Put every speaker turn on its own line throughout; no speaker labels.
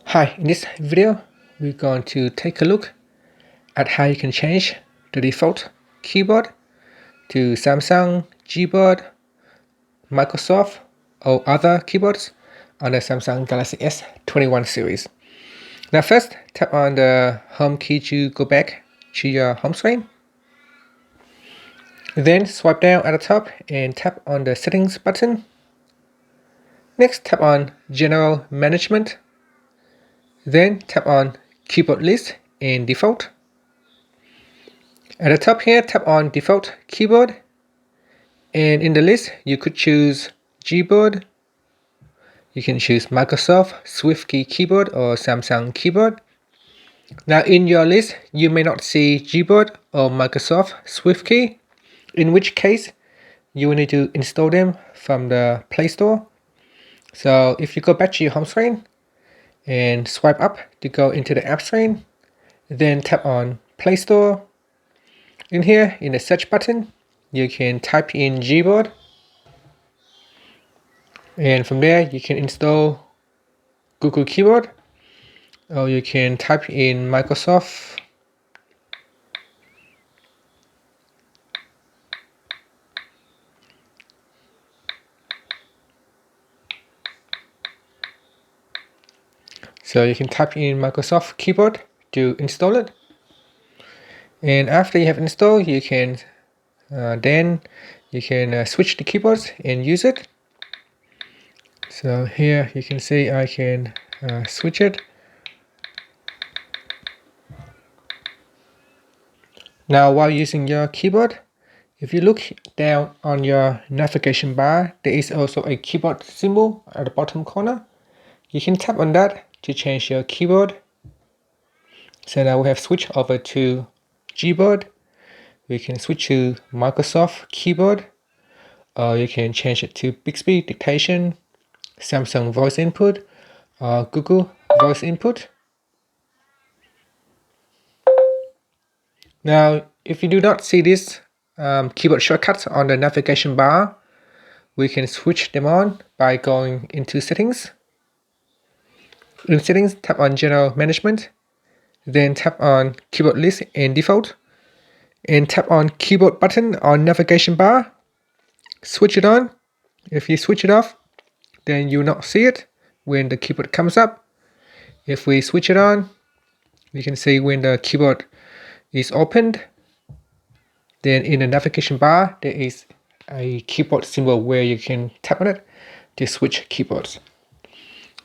Hi, in this video, we're going to take a look at how you can change the default keyboard to Samsung Gboard, Microsoft, or other keyboards on the Samsung Galaxy S21 series. Now first, tap on the home key to go back to your home screen. Then swipe down at the top and tap on the settings button. Next, tap on General Management. Then tap on Keyboard List and Default. At the top here, tap on Default Keyboard. And in the list, you could choose Gboard. You can choose Microsoft SwiftKey Keyboard or Samsung Keyboard. Now in your list, you may not see Gboard or Microsoft SwiftKey, in which case you will need to install them from the Play Store. So if you go back to your home screen and swipe up to go into the app screen, then tap on Play Store. In here, in the search button, you can type in Gboard, and from there you can install Google Keyboard, or you can type in Microsoft. So you can type in Microsoft Keyboard to install it. And after you have installed, you can switch the keyboards and use it. So here you can see I can switch it. Now while using your keyboard, if you look down on your navigation bar, there is also a keyboard symbol at the bottom corner. You can tap on that to change your keyboard. So now we have switched over to Gboard. We can switch to Microsoft Keyboard, or you can change it to Bixby Dictation, Samsung Voice Input, or Google Voice Input. Now, if you do not see these keyboard shortcuts on the navigation bar, we can switch them on by going into Settings. In Settings, tap on General Management, then tap on Keyboard List and Default, and tap on Keyboard button on navigation bar. Switch it on. If you switch it off, then you will not see it when the keyboard comes up. If we switch it on, you can see when the keyboard is opened, then in the navigation bar there is a keyboard symbol where you can tap on it to switch keyboards.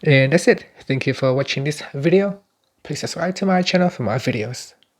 And that's it. Thank you for watching this video. Please subscribe to my channel for more videos.